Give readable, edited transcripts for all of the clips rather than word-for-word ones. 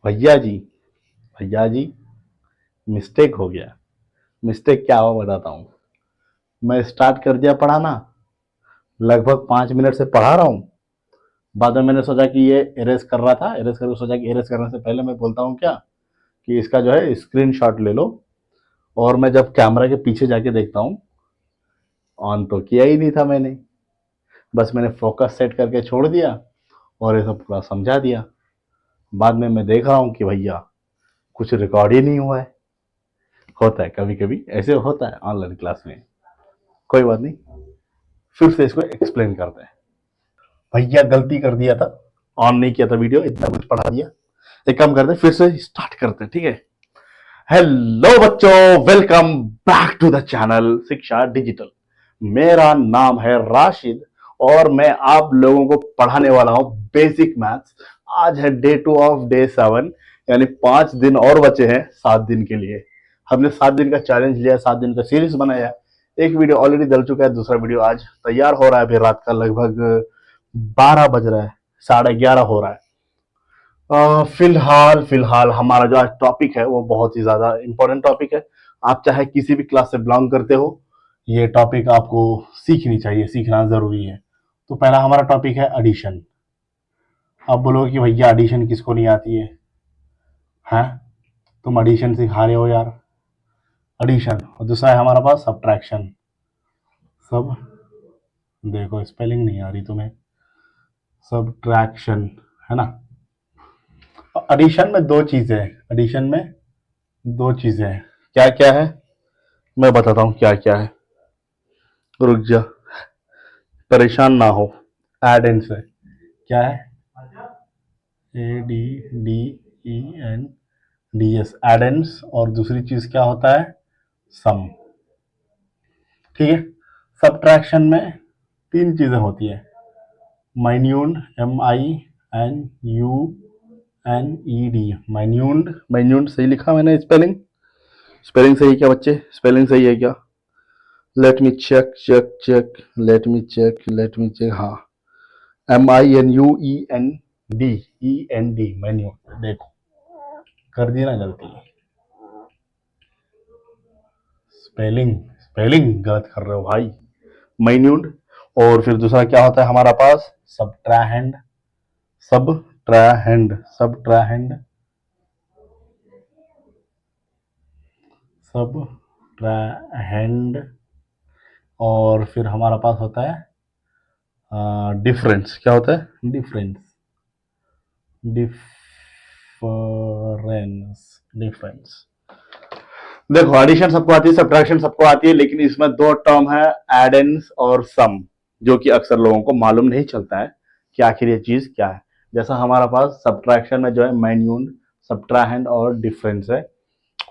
भैया जी, भैया जी, मिस्टेक हो गया। मिस्टेक क्या हुआ बताता हूँ। मैं स्टार्ट कर दिया पढ़ाना, लगभग 5 मिनट से पढ़ा रहा हूँ। बाद में मैंने सोचा कि ये इरेज कर रहा था, इरेज करके सोचा कि इरेज करने से पहले मैं बोलता हूँ क्या कि इसका जो है स्क्रीन शॉट ले लो। और मैं जब कैमरा के पीछे जाके देखता हूँ, ऑन तो किया ही नहीं था मैंने। बस मैंने फोकस सेट करके छोड़ दिया और ये सब पूरा समझा दिया। बाद में मैं देख रहा हूँ कि भैया कुछ रिकॉर्ड ही नहीं हुआ है। होता है, कभी कभी ऐसे होता है ऑनलाइन क्लास में। कोई बात नहीं, फिर से इसको एक्सप्लेन करते हैं। भैया गलती कर दिया था, ऑन नहीं किया था वीडियो, इतना कुछ पढ़ा दिया। एक काम करते हैं, फिर से स्टार्ट करते हैं, ठीक है। हेलो बच्चों, welcome back to the channel Shiksha Digital. मेरा नाम है राशिद और मैं आप लोगों को पढ़ाने वाला हूं बेसिक मैथ्स। आज है डे 2 ऑफ डे 7, यानी 5 दिन और बचे हैं 7 दिन के लिए। हमने 7 दिन का चैलेंज लिया, 7 दिन का सीरीज बनाया। एक वीडियो ऑलरेडी डल चुका है, दूसरा वीडियो आज तैयार हो रहा है। अभी रात का लगभग 12 बज रहा है, 11:30 हो रहा है। फिलहाल फिलहाल हमारा जो आज टॉपिक है वो बहुत ही ज्यादा इंपॉर्टेंट टॉपिक है। आप चाहे किसी भी क्लास से बिलोंग करते हो, ये टॉपिक आपको सीखनी चाहिए, सीखना जरूरी है। तो पहला हमारा टॉपिक है एडिशन। आप बोलोगे कि भैया एडिशन किसको नहीं आती है, हैं? तुम एडिशन सिखा रहे हो यार, एडिशन। और दूसरा है हमारा पास सब्ट्रैक्शन। सब, देखो स्पेलिंग नहीं आ रही तुम्हें, सब्ट्रैक्शन, है ना। एडिशन में दो चीजें हैं, एडिशन में दो चीजें हैं। क्या क्या है मैं बताता हूँ क्या क्या है। रुक जा, परेशान ना हो। एडेंस है, क्या है? ADDENDS, एडेंस। और दूसरी चीज क्या होता है? सम। ठीक है। सब्ट्रैक्शन में तीन चीजें होती है। माइन्यूंड, MINUNED, माइन्यूंड। माइन्यूंड सही लिखा मैंने स्पेलिंग? स्पेलिंग सही क्या बच्चे, स्पेलिंग सही है क्या? Let me check check check, let me check. हाँ, MINUENDEND, मेन्यू। देखो, कर दी ना गलती। स्पेलिंग स्पेलिंग गलत कर रहे हो भाई। माइन्यूट। और फिर दूसरा क्या होता है हमारा पास? सबट्राहेंड। सबट्राहेंड सबट्राहेंड। और फिर हमारा पास होता है डिफरेंस। क्या होता है? डिफरेंस। डिफरेंस। देखो, एडिशन सबको आती है, सब्ट्रैक्शन सबको आती है, लेकिन इसमें दो टर्म है, एडेंस और सम, जो कि अक्सर लोगों को मालूम नहीं चलता है कि आखिर ये चीज क्या है। जैसा हमारा पास सब्ट्रैक्शन में जो है माइन्यूट, सब्ट्राहेंड और डिफरेंस है।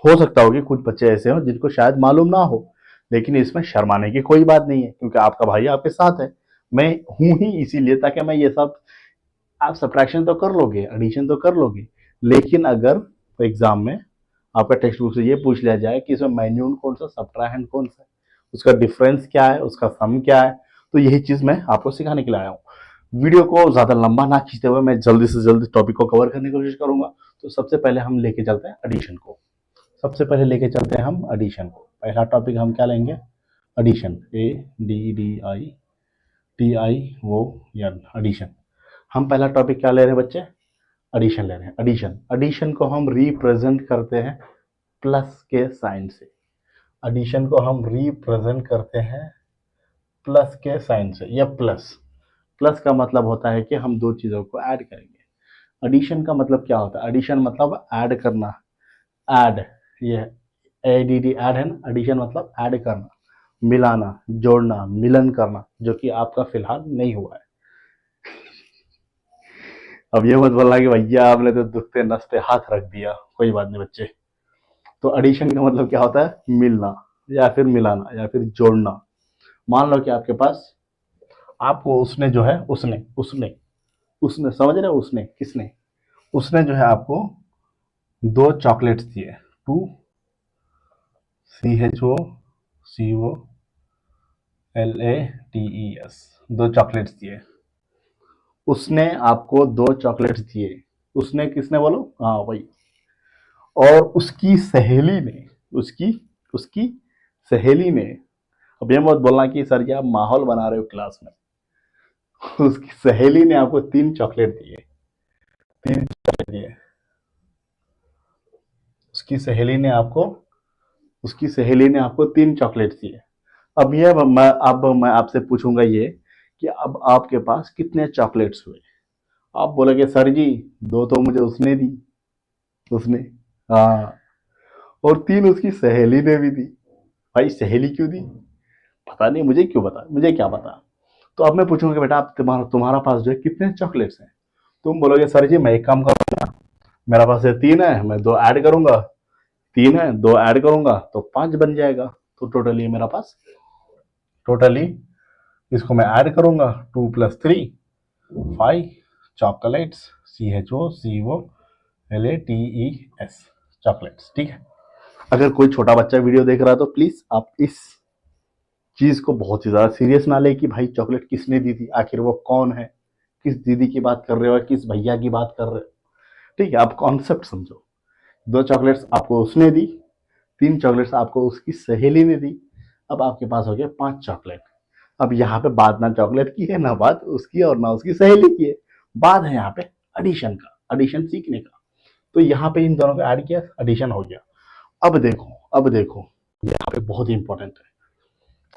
हो सकता हो कि कुछ बच्चे ऐसे हो जिनको शायद मालूम ना हो, लेकिन इसमें शर्माने की कोई बात नहीं है, क्योंकि आपका भाई आपके साथ है। मैं हूं ही इसीलिए, ताकि मैं ये सब, आप सब्ट्रैक्शन तो कर लोगे, एडिशन तो कर लोगे, लेकिन अगर एग्जाम में आपका टेक्स्ट बुक से ये पूछ लिया जाए कि इसमें माइन्यूट कौन सा, सब्ट्राहेंड कौन सा, उसका डिफरेंस क्या है, उसका सम क्या है, तो यही चीज मैं आपको सिखाने के लिए आया हूँ। वीडियो को ज्यादा लंबा ना खींचते हुए मैं जल्दी से जल्दी टॉपिक को कवर करने की कोशिश करूंगा। तो सबसे पहले हम लेके चलते हैं एडिशन को। सबसे पहले लेके चलते हैं हम एडिशन को। पहला टॉपिक हम क्या लेंगे? Addition, ADDITION, addition. हम पहला टॉपिक क्या ले रहे हैं बच्चे? एडिशन ले रहे हैं। एडिशन, एडिशन को हम रिप्रेजेंट करते हैं प्लस के साइन से। एडिशन को हम रिप्रेजेंट करते हैं प्लस के साइन से, या प्लस। प्लस का मतलब होता है कि हम दो चीजों को ऐड करेंगे। एडिशन का मतलब क्या होता है? एडिशन मतलब ऐड करना, ऐड। ये ADD ऐड है ना, एडिशन मतलब ऐड करना, मिलाना, जोड़ना, मिलन करना, जो कि आपका फिलहाल नहीं हुआ है। अब ये मत बोलना कि भैया आपने तो दुखते नस पे हाथ रख दिया। कोई बात नहीं बच्चे। तो एडिशन का मतलब क्या होता है? मिलना, या फिर मिलाना, या फिर जोड़ना। मान लो कि आपके पास, आपको उसने जो है, उसने उसने उसने समझ रहे हो? उसने किसने? उसने जो है आपको दो चॉकलेट्स दिए। 2CHOCOLATES, दो चॉकलेट्स दिए। उसने आपको दो चॉकलेट्स दिए। उसने किसने बोलो, हाँ वही। और उसकी सहेली ने, उसकी उसकी सहेली ने, अब ये मत बोलना कि सर जी आप माहौल बना रहे हो क्लास में। उसकी सहेली ने आपको 3 चॉकलेट दिए, 3 चॉकलेट दिए। उसकी सहेली ने आपको उसकी सहेली ने आपको 3 चॉकलेट दिए। अब मैं आपसे पूछूंगा ये कि अब आपके पास कितने चॉकलेट्स हुए। आप बोलोगे सर जी 2 तो मुझे उसने दी, उसने, हाँ, और 3 उसकी सहेली ने भी दी। भाई सहेली क्यों दी, पता नहीं, मुझे क्यों पता, मुझे क्या पता। तो अब मैं पूछूंगा कि बेटा आप तुम्हारा पास जो है कितने चॉकलेट्स हैं। तुम बोलोगे सर जी मैं एक काम करूंगा, मेरा पास ये 3 है, मैं 2 ऐड करूंगा, 3 है 2 ऐड करूंगा तो 5 बन जाएगा। तो टोटली मेरा पास, टोटली इसको मैं ऐड करूंगा, 2 + 3 5 चॉकलेट्स, CHOCOLATES, चॉकलेट्स, ठीक है। अगर कोई छोटा बच्चा वीडियो देख रहा है तो प्लीज आप इस चीज को बहुत ही ज्यादा सीरियस ना ले कि भाई चॉकलेट किसने दी थी, आखिर वो कौन है, किस दीदी की बात कर रहे हो, किस भैया की बात कर रहे हो। ठीक है, आप कॉन्सेप्ट समझो। 2 चॉकलेट्स आपको उसने दी, 3 चॉकलेट्स आपको उसकी सहेली ने दी। अब आपके पास हो गया 5 चॉकलेट। अब यहाँ पे बात ना चॉकलेट की है, ना बात उसकी और ना उसकी सहेली की है, बात है यहाँ पे एडिशन का, एडिशन सीखने का। तो यहाँ पे इन दोनों को ऐड किया, एडिशन हो गया। अब देखो यहाँ पे बहुत ही इंपॉर्टेंट है।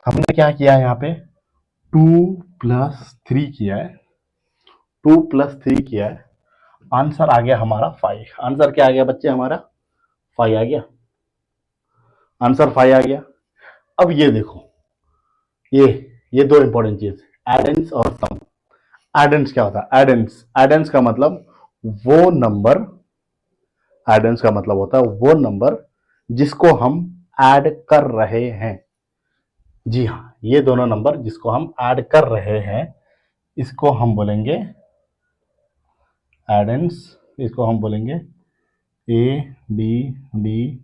हमने क्या किया है यहाँ पे, 2 + 3 किया है, 2 + 3 किया है। आंसर आ गया हमारा 5। आंसर क्या आ गया बच्चे, हमारा 5 आ गया, आंसर 5 आ गया। अब ये देखो, ये ये 2 इंपॉर्टेंट चीज, एडेंस और सम। एडेंस क्या होता है, एडेंस, एडेंस का मतलब वो नंबर, एडेंस का मतलब होता है वो नंबर जिसको हम ऐड कर रहे हैं। जी हाँ, ये दोनों नंबर जिसको हम ऐड कर रहे हैं इसको हम बोलेंगे एडेंस। इसको हम बोलेंगे ADDENDS,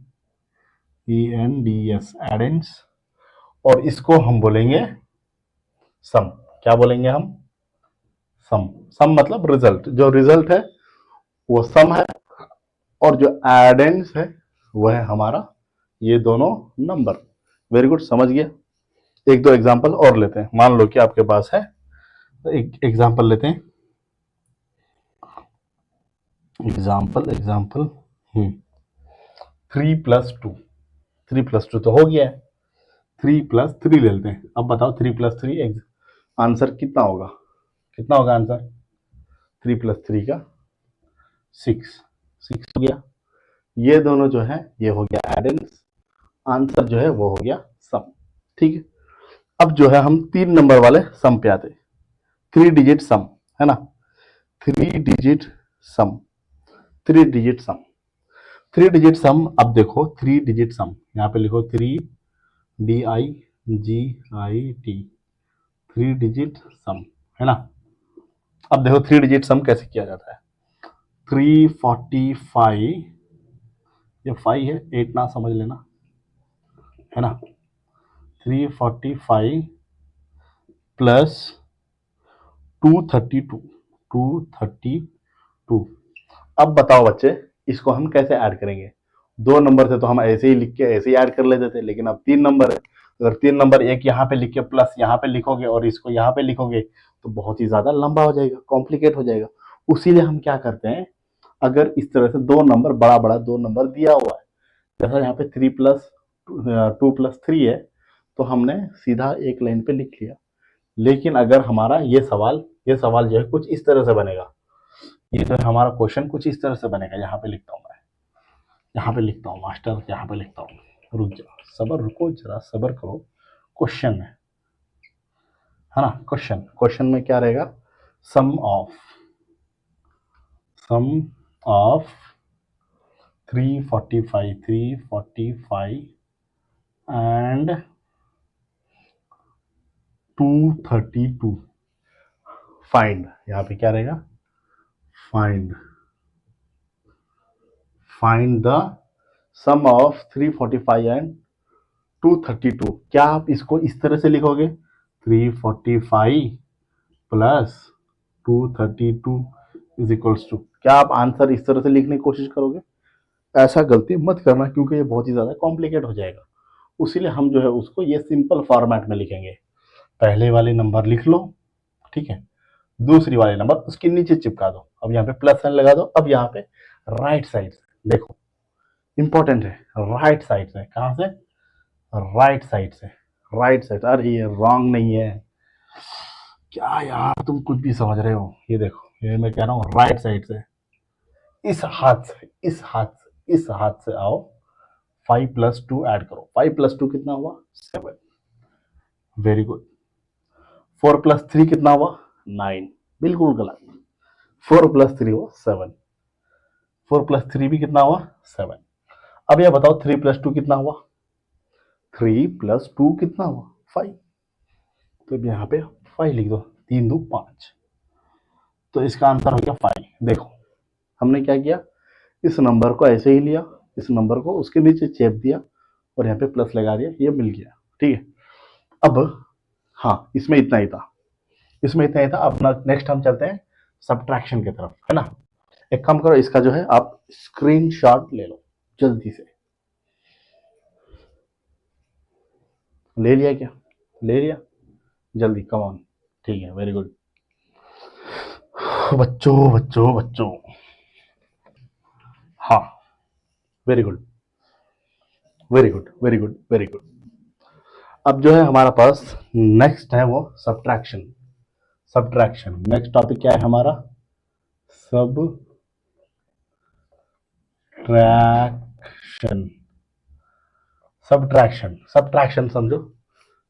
एडेंस। और इसको हम बोलेंगे सम। क्या बोलेंगे हम, सम। सम मतलब रिजल्ट, जो रिजल्ट है वो सम है, और जो एडेंस है वो है हमारा ये दोनों नंबर। वेरी गुड, समझ गया। एक दो एग्जांपल और लेते हैं। मान लो कि आपके पास है, तो एक एग्जांपल लेते हैं। एग्जांपल 3 + 2, 3 + 2 तो हो गया है, 3 + 3 ले लेते हैं। अब बताओ 3 + 3 आंसर कितना होगा, कितना होगा आंसर 3 + 3 का 6, 6 हो गया। ये दोनों जो है ये हो गया एडेंस, आंसर जो है वो हो गया सम। ठीक है, अब जो है हम 3 नंबर वाले सम पे आते हैं। 3 डिजिट सम, है ना, 3 डिजिट सम, 3 डिजिट सम, 3 डिजिट सम। अब देखो 3 डिजिट सम, यहाँ पे लिखो 3DIGIT, 3 डिजिट सम, है ना। अब देखो 3 डिजिट सम कैसे किया जाता है। 345, ये 5 है, 8 ना समझ लेना, है ना। 345 प्लस 232, 232। अब बताओ बच्चे इसको हम कैसे ऐड करेंगे। 2 नंबर थे तो हम ऐसे ही लिख के ऐसे ही ऐड कर लेते थे, लेकिन अब 3 नंबर है। अगर 3 नंबर एक यहाँ पे लिख के प्लस यहाँ पे लिखोगे और इसको यहाँ पे लिखोगे तो बहुत ही ज्यादा लंबा हो जाएगा, कॉम्प्लिकेट हो जाएगा। उसीलिए हम क्या करते हैं, अगर इस तरह से 2 नंबर, बड़ा बड़ा 2 नंबर दिया हुआ है, जैसा यहाँ पे 2 + 3 है, तो हमने सीधा एक लाइन पे लिख लिया। लेकिन अगर हमारा ये सवाल जो है कुछ इस तरह से बनेगा, ये जो है हमारा क्वेश्चन कुछ इस तरह से बनेगा। यहाँ पे लिखता हूँ मैं, यहाँ पे लिखता हूँ मास्टर, यहाँ पे लिखता हूँ, रुक जा, सबर, रुको जरा, सबर करो। क्वेश्चन है ना, क्वेश्चन, क्वेश्चन में क्या रहेगा, सम ऑफ 345 एंड 232, फाइंड। यहाँ पे क्या रहेगा, find the sum of 345 and 232। क्या आप इसको इस तरह से लिखोगे, 345 प्लस 232 इज इक्वल्स टू, क्या आप आंसर इस तरह से लिखने की कोशिश करोगे? ऐसा गलती मत करना, क्योंकि ये बहुत ही ज़्यादा कॉम्प्लिकेट हो जाएगा। उसीलिए हम जो है उसको ये सिंपल फॉर्मेट में लिखेंगे। पहले वाले नंबर लिख लो, ठीक है, दूसरी वाले नंबर उसके नीचे चिपका दो। अब यहाँ पे प्लस साइन लगा दो। अब यहाँ पे राइट साइड से देखो, इंपॉर्टेंट है, राइट साइड से। कहाँ से? राइट साइड से। राइट साइड, अरे ये रॉन्ग नहीं है क्या यार, तुम कुछ भी समझ रहे हो। ये देखो, ये मैं कह रहा हूँ राइट साइड से, इस हाथ से, इस हाथ से, इस हाथ से आओ। 5+2 ऐड करो। 5+2 कितना हुआ? 7। Very good. 4+3 कितना हुआ? 9। बिल्कुल गलत। 4+3 हुआ 7। 4+3 भी कितना हुआ? 7। अब ये बताओ 3+2 कितना हुआ? 3+2 कितना हुआ? 5। तो अब यहाँ पे 5 लिख दो। 3×2=5। तो इसका आंसर हो गया 5। देखो हमने क्या किया, इस नंबर को ऐसे ही लिया, इस नंबर को उसके नीचे चेप दिया और यहाँ पे प्लस लगा दिया, ये मिल गया। ठीक है, अब हाँ, इसमें इतना ही था, इसमें इतना ही था। अब नेक्स्ट हम चलते हैं सब्ट्रैक्शन की तरफ, है ना। एक काम करो, इसका जो है आप स्क्रीनशॉट ले लो जल्दी से। ले लिया क्या? ले लिया? जल्दी, कम ऑन। ठीक है, वेरी गुड। बच्चों बच्चों बच्चों, हाँ, very good, very good, very good, very good. अब जो है हमारा पास नेक्स्ट है वो सब्ट्रैक्शन। सब्ट्रैक्शन नेक्स्ट टॉपिक क्या है हमारा? सब्ट्रैक्शन। सब्ट्रैक्शन, सब्ट्रैक्शन समझो।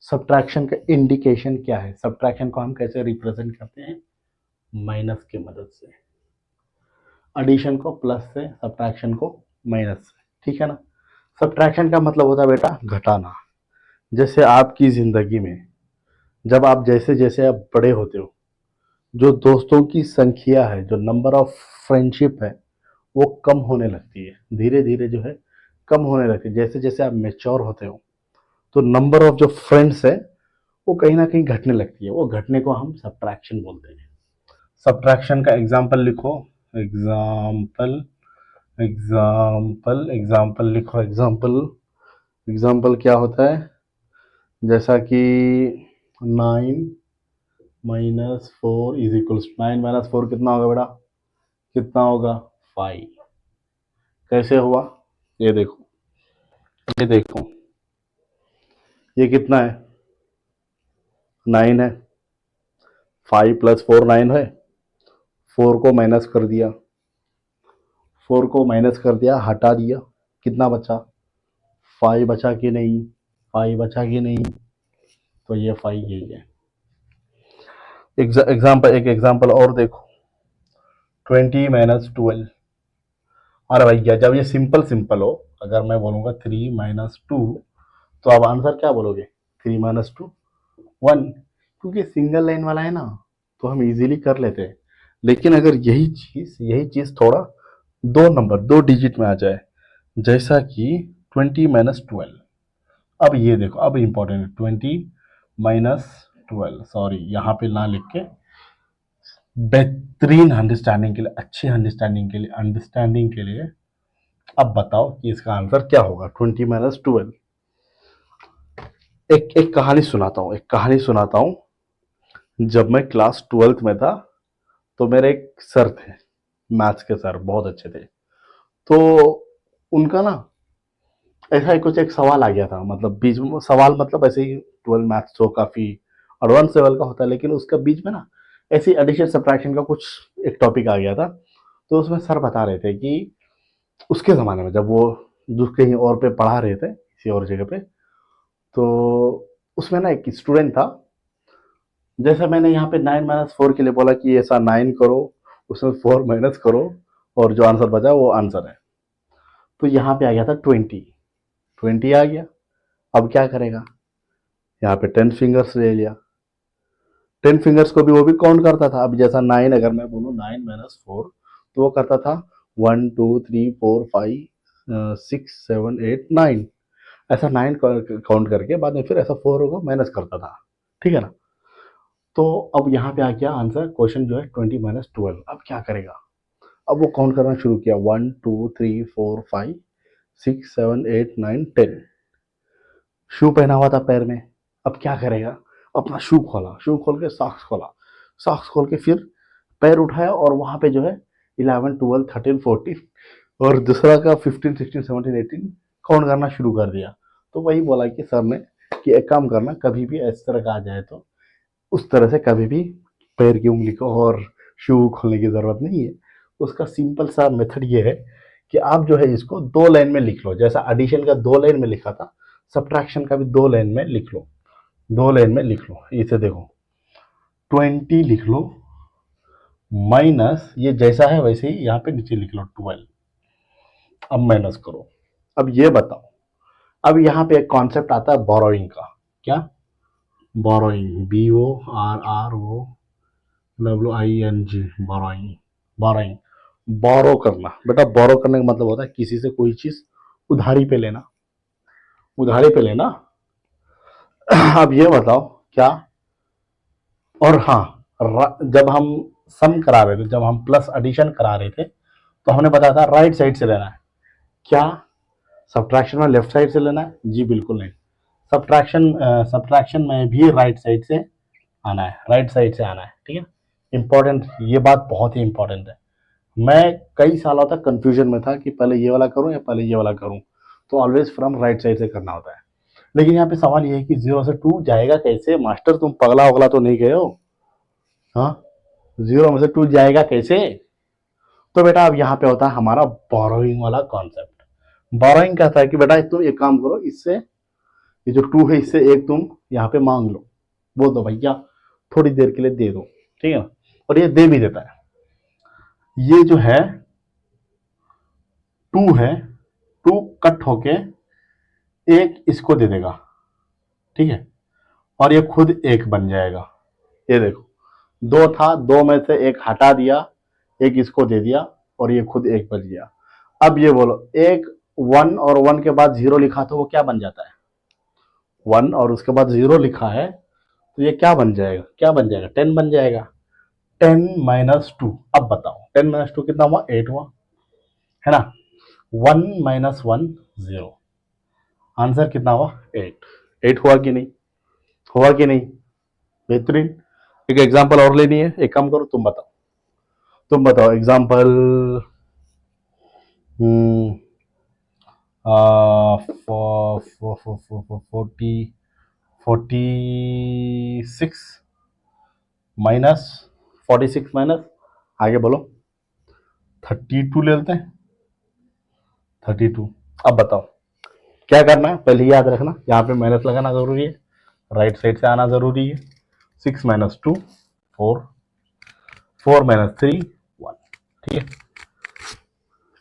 सब्ट्रैक्शन का इंडिकेशन क्या है? सब्ट्रैक्शन को हम कैसे रिप्रेजेंट करते हैं? माइनस की मदद से। एडिशन को प्लस से, सब्ट्रैक्शन को माइनस से, ठीक है ना। सब्ट्रैक्शन का मतलब होता है बेटा घटाना। जैसे आपकी जिंदगी में जब आप जैसे जैसे आप बड़े होते हो, जो दोस्तों की संख्या है, जो नंबर ऑफ फ्रेंडशिप है, वो कम होने लगती है। धीरे धीरे जो है कम होने लगती है। जैसे जैसे आप मेच्योर होते हो तो नंबर ऑफ जो फ्रेंड्स है वो कहीं ना कहीं घटने लगती है। वो घटने को हम सब्ट्रैक्शन बोलते हैं। सब्ट्रैक्शन का एग्जाम्पल लिखो। एग्जाम्पल, एग्जाम्पल, एग्जाम्पल लिखो। एग्जाम्पल, एग्जाम्पल क्या होता है? जैसा कि 9-4 कितना होगा बेटा? कितना होगा? 5। कैसे हुआ? ये देखो, ये देखो, ये कितना है? 9 है। 5+4 9 है। 4 को माइनस कर दिया, 4 को माइनस कर दिया, हटा दिया, कितना बचा? 5 बचा कि नहीं? 5 बचा कि नहीं? तो ये 5 यही है। एग्जाम्पल, एक एग्जाम्पल और देखो। 20-12। अरे भैया जब ये सिंपल सिंपल हो, अगर मैं बोलूंगा 3-2, तो आप आंसर क्या बोलोगे? 3-2 1, क्योंकि सिंगल लाइन वाला है ना, तो हम इजीली कर लेते हैं। लेकिन अगर यही चीज थोड़ा दो नंबर, दो डिजिट में आ जाए, जैसा कि 20-12। अब ये देखो, अब इंपॉर्टेंट है 20-12। सॉरी, यहाँ पे ना लिख के, बेहतरीन अंडरस्टैंडिंग के लिए, अच्छी अंडरस्टैंडिंग के लिए अब बताओ कि इसका आंसर क्या होगा? 20-12। एक एक कहानी सुनाता हूँ, एक कहानी सुनाता हूँ। जब मैं क्लास 12th में था, तो मेरे एक सर थे, मैथ्स के सर, बहुत अच्छे थे। तो उनका ना ऐसा ही कुछ एक सवाल आ गया था, मतलब बीच में वो सवाल, मतलब ऐसे ही 12 मैथ्स तो काफ़ी एडवांस लेवल का होता है, लेकिन उसका बीच में ना ऐसी एडिशन सब्ट्रैक्शन का कुछ एक टॉपिक आ गया था। तो उसमें सर बता रहे थे कि उसके ज़माने में जब वो कहीं और पे पढ़ा रहे थे, किसी और जगह पे, तो उसमें ना एक स्टूडेंट था। जैसे मैंने यहाँ पे 9-4 के लिए बोला कि ऐसा 9 करो, उसमें 4 माइनस करो, और जो आंसर बचा वो आंसर है। तो यहाँ पे आ गया था 20। 20 आ गया। अब क्या करेगा? यहाँ पे 10 फिंगर्स ले लिया। 10 फिंगर्स को भी वो भी काउंट करता था। अब जैसा 9, अगर मैं बोलूँ 9-4, तो वो करता था 1 2 3 4 5 6 7 8 9। ऐसा 9 काउंट करके बाद में फिर ऐसा 4 को माइनस करता था, ठीक है ना। तो अब यहाँ पे आ गया आंसर, क्वेश्चन जो है 20-12। अब क्या करेगा? अब वो काउंट करना शुरू किया, 1 2 3 4 5 6 7 8 9 10। शू पहना हुआ था पैर में, अब क्या करेगा, अपना शू खोला, शू खोल के सॉक्स खोला, सॉक्स खोल के फिर पैर उठाया और वहां पे जो है 11 12 13 14 और दूसरा का 15 16 17 18 काउंट करना शुरू कर दिया। तो वही बोला कि सर ने कि एक काम करना, कभी भी इस तरह का आ जाए तो उस तरह से कभी भी पैर की उंगली को और शू खोलने की जरूरत नहीं है। उसका सिंपल सा मेथड ये है कि आप जो है इसको 2 लाइन में लिख लो, जैसा एडिशन का 2 लाइन में लिखा था, सब्ट्रैक्शन का भी 2 लाइन में लिख लो, 2 लाइन में लिख लो। इसे देखो 20 लिख लो माइनस, ये जैसा है वैसे ही यहाँ पे नीचे लिख लो 12। अब माइनस करो। अब ये बताओ, अब यहाँ पे एक कॉन्सेप्ट आता है बोरोइंग का। क्या? Borrowing, BORROWING, borrowing. बोरोइंग, बोरो करना। बेटा बोरो करने का मतलब होता है किसी से कोई चीज उधारी पे लेना, उधारी पे लेना। अब ये बताओ क्या, और हाँ, जब हम सम करा रहे थे, जब हम प्लस एडिशन करा रहे थे, तो हमने बताया था राइट साइड से लेना है। क्या सब्ट्रैक्शन में लेफ्ट साइड से लेना है? जी बिल्कुल नहीं। सब्ट्रैक्शन में भी राइट साइड से आना है, राइट साइड से आना है। ठीक है, इंपॉर्टेंट, ये बात बहुत ही इंपॉर्टेंट है। मैं कई सालों तक कंफ्यूजन में था कि पहले ये वाला करूं या पहले ये वाला करूं, तो ऑलवेज फ्रॉम राइट साइड से करना होता है। लेकिन यहाँ पे सवाल ये है कि 0 से 2 जाएगा कैसे? मास्टर तुम पगला वगला तो नहीं गए हो? हाँ, 0 में से 2 जाएगा कैसे? तो बेटा अब यहाँ पे होता है हमारा बोरोइंग वाला कॉन्सेप्ट। बोरोइंग कहता है कि बेटा तुम एक काम करो, इससे ये जो 2 है इससे एक तुम यहाँ पे मांग लो, बोल दो भैया थोड़ी देर के लिए दे दो। ठीक है ना, और ये दे भी देता है। ये जो है 2 है, 2 कट होके एक इसको दे देगा। ठीक है, और ये खुद एक बन जाएगा। ये देखो 2 था, 2 में से एक हटा दिया, एक इसको दे दिया और ये खुद एक बच गया। अब ये बोलो, एक 1 और 1 के बाद 0 लिखा तो वो क्या बन जाता है? 1 और उसके बाद 0 लिखा है तो ये क्या बन जाएगा? क्या बन जाएगा? 10 बन जाएगा। 10 माइनस 2। अब बताओ 10 माइनस 2 कितना हुआ? 8 हुआ, है ना। 1 माइनस 1 0, आंसर कितना हुआ? 8। 8 हुआ कि नहीं? हुआ कि नहीं? बेहतरीन। एक एग्जांपल और लेनी है, एक काम करो, तुम बताओ, तुम बताओ एग्जांपल 46 माइनस 46 माइनस, आगे बोलो, 32 ले लेते हैं, 32। अब बताओ क्या करना है, पहले याद रखना यहाँ पे माइनस लगाना जरूरी है, राइट साइड से आना जरूरी है। 6 माइनस 2 4, 4 माइनस 3 1। ठीक है,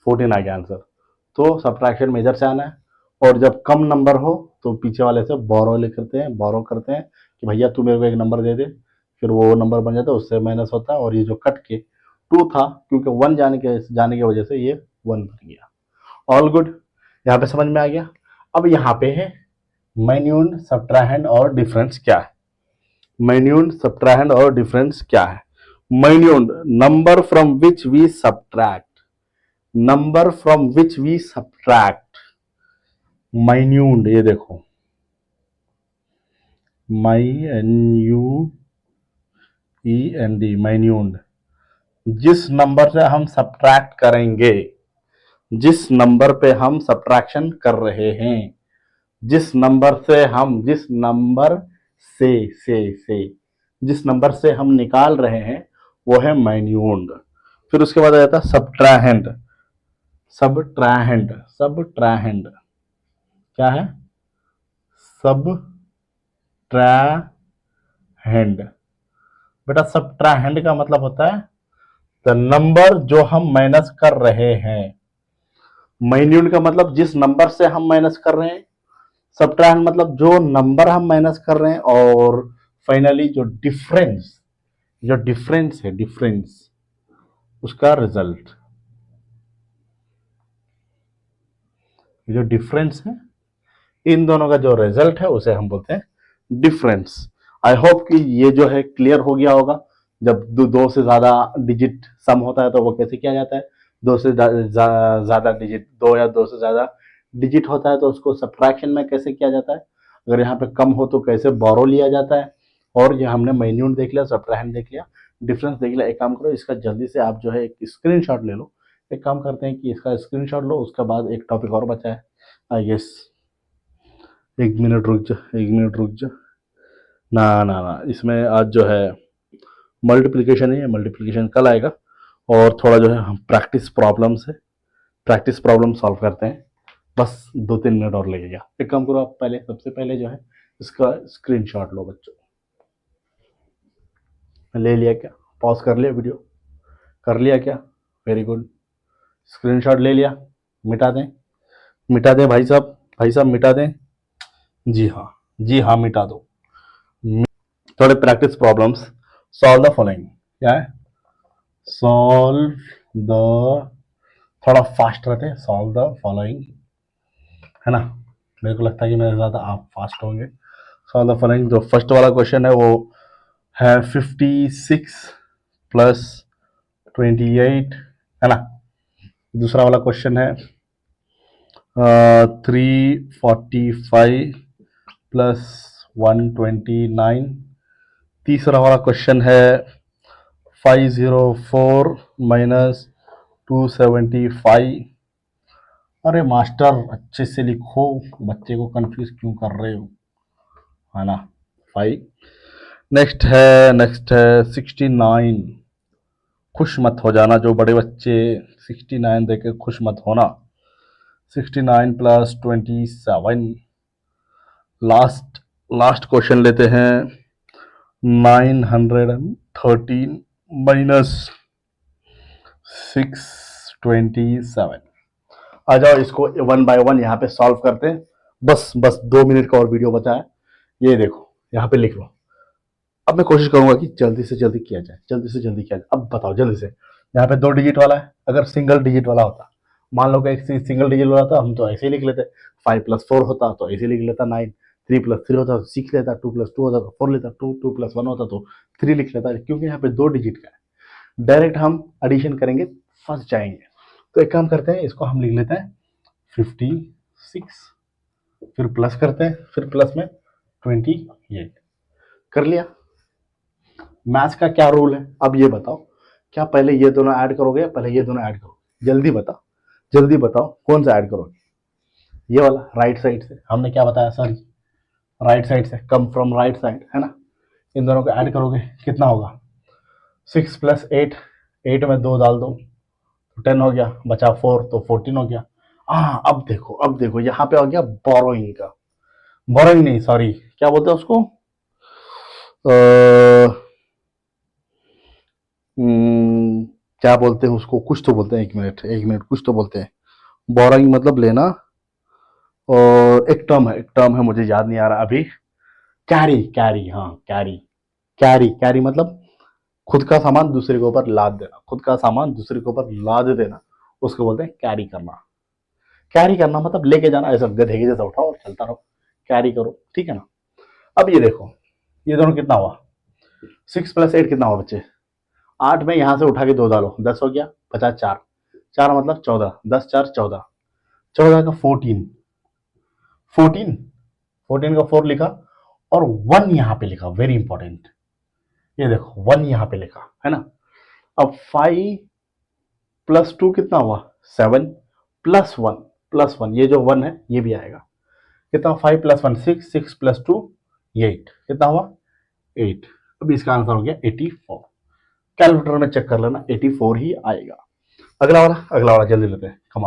14 आ गया आंसर। तो सब्ट्रैक्शन मेजर से आना है, और जब कम नंबर हो तो पीछे वाले से बोरो करते हैं, बोरो करते हैं कि भैया तू मेरे को एक नंबर दे दे, फिर वो नंबर बन जाता है, उससे माइनस होता है, और ये जो कट के 2 था, क्योंकि 1 जाने की वजह से ये 1 बन गया। ऑल गुड, यहाँ पे समझ में आ गया। अब यहाँ पे है माइन्यूट, सब्ट्राहेंड और डिफरेंस क्या है। माइन्यूट, सब्ट्राहेंड और डिफरेंस क्या है? Minuend, number from which we subtract, number from which we subtract. Minuend, ये देखो MINUEND, माइन्यूट, जिस नंबर से हम सब्ट्रैक्ट करेंगे, जिस नंबर पे हम सब्ट्रैक्शन कर रहे हैं, जिस नंबर से हम, जिस नंबर से जिस नंबर से हम निकाल रहे हैं वो है माइन्यूट। फिर उसके बाद आ जाता है सब्ट्राहेंड। सब्ट्राहेंड, सब्ट्राहेंड क्या है? सब्ट्राहेंड, बेटा सब्ट्राहेंड का मतलब होता है द नंबर जो हम माइनस कर रहे हैं। माइन्यूट का मतलब जिस नंबर से हम माइनस कर रहे हैं, सब्ट्रैक्ट मतलब जो नंबर हम माइनस कर रहे हैं, और फाइनली जो डिफरेंस, जो डिफरेंस है, डिफरेंस उसका रिजल्ट, जो डिफरेंस है इन दोनों का जो रिजल्ट है उसे हम बोलते हैं डिफरेंस। आई होप कि ये जो है क्लियर हो गया होगा। जब दो से ज्यादा डिजिट सम होता है तो वो कैसे किया जाता है, दो से ज़्यादा डिजिट, दो या दो से ज़्यादा डिजिट होता है तो उसको सब्ट्रैक्शन में कैसे किया जाता है, अगर यहाँ पे कम हो तो कैसे बोरो लिया जाता है, और ये हमने माइन्यूट देख लिया, सब्ट्रैक्शन देख लिया, डिफरेंस देख लिया। एक काम करो, इसका जल्दी से आप जो है एक स्क्रीनशॉट ले लो। एक काम करते हैं कि इसका स्क्रीनशॉट लो, उसके बाद एक टॉपिक और बचा है आई गेस। एक मिनट रुक जा, एक मिनट रुक जा। ना ना ना, इसमें आज जो है मल्टीप्लिकेशन ही है, मल्टीप्लिकेशन कल आएगा। और थोड़ा जो है हम प्रैक्टिस प्रॉब्लम्स है, प्रैक्टिस प्रॉब्लम सॉल्व करते हैं, बस 2-3 मिनट और लगेगा। एक काम करो, आप पहले सबसे पहले जो है इसका स्क्रीनशॉट लो बच्चों। ले लिया क्या? पॉज कर लिया वीडियो? कर लिया क्या? Very good. स्क्रीनशॉट ले लिया? मिटा दें? मिटा दें भाई साहब, भाई साहब मिटा दें? जी हाँ, जी हाँ, मिटा दो। थोड़े practice problems. Solve the following. क्या है? सॉल्व द, थोड़ा फास्ट रहते हैं, सॉल्व द फॉलोइंग, है ना? मेरे को लगता है कि मेरे ज़्यादा आप फास्ट होंगे। Solve the following. जो फर्स्ट वाला क्वेश्चन है वो है 56 प्लस 28, है ना? दूसरा वाला क्वेश्चन है 345 प्लस 129। तीसरा वाला क्वेश्चन है 504 माइनस 275। अरे मास्टर अच्छे से लिखो, बच्चे को कंफ्यूज क्यों कर रहे हो, है ना? 5। नेक्स्ट है 69। खुश मत हो जाना जो बड़े बच्चे 69 देके खुश मत होना। 69 प्लस 27। लास्ट क्वेश्चन लेते हैं 913 माइनस 627। आ जाओ, इसको वन बाय वन यहाँ पे सॉल्व करते हैं। बस 2 मिनट का और वीडियो बचा है। ये देखो यहाँ पे लिख लो। अब मैं कोशिश करूंगा कि जल्दी से जल्दी किया जाए, जल्दी से जल्दी किया जाए। अब बताओ जल्दी से, यहाँ पे 2 डिजिट वाला है, अगर सिंगल डिजिट वाला होता, मान लो कि एक सिंगल डिजिट वाला था, हम तो ऐसे ही लिख लेते। 5+4 होता तो ऐसे लिख लेता 9, 3+3 होता तो 6 लेता, 2+2 होता तो 4 लेता, 2+1 होता तो 3 लिख लेता। क्योंकि यहाँ पे 2 डिजिट का है, डायरेक्ट हम एडिशन करेंगे फंस जाएंगे। तो एक काम करते हैं, इसको हम लिख लेते हैं 56, फिर प्लस करते हैं, फिर प्लस में 28। कर लिया? मैथ्स का क्या रूल है अब ये बताओ, क्या पहले ये दोनों ऐड करोगे या पहले ये दोनों ऐड करोगे? जल्दी बताओ, जल्दी बताओ, कौन सा ऐड करोगे? ये वाला राइट साइड से, हमने क्या बताया सर? राइट साइड से, कम फ्रॉम राइट साइड, है ना? इन दोनों को ऐड करोगे कितना होगा? 6 प्लस 8, 8 में 2 डाल दो तो 10 हो गया, बचा 4 तो 14 हो गया। हाँ अब देखो, अब देखो यहाँ पे हो गया बोरोइंग का, बोरोइंग नहीं सॉरी, क्या बोलते हैं उसको? क्या बोलते हैं उसको, कुछ तो बोलते हैं, एक मिनट एक मिनट, कुछ तो बोलते हैं। बोरोइंग मतलब लेना, और एक टर्म है मुझे याद नहीं आ रहा अभी। कैरी, कैरी, हाँ कैरी। कैरी, कैरी मतलब खुद का सामान दूसरे के ऊपर लाद देना, खुद का सामान दूसरे के ऊपर लाद देना, उसको बोलते हैं कैरी करना। कैरी करना मतलब लेके जाना, ऐसा गधे के जैसा उठाओ और चलता रहो, कैरी करो, ठीक है ना? अब ये देखो, ये दोनों कितना हुआ? 6+8 कितना हुआ बच्चे? 8 में यहां से उठा के 2 डालो, 10 हो गया, 50, 4 मतलब 14, 10×4 = 14, 14 का 14, 14, 14 का 4 लिखा, और 1 यहां पे लिखा, वेरी इंपॉर्टेंट। ये देखो 1 यहां पे लिखा, है ना? अब 5+2 कितना हुआ? 7, +1, ये जो 1 है ये भी आएगा। कितना? 5+1 6, 6+2 8, कितना हुआ? 8। अब इसका आंसर हो गया 84। कैलकुलेटर में चेक कर लेना, 84 ही आएगा। अगला वाला, अगला वाला जल्दी लेते हैं, कम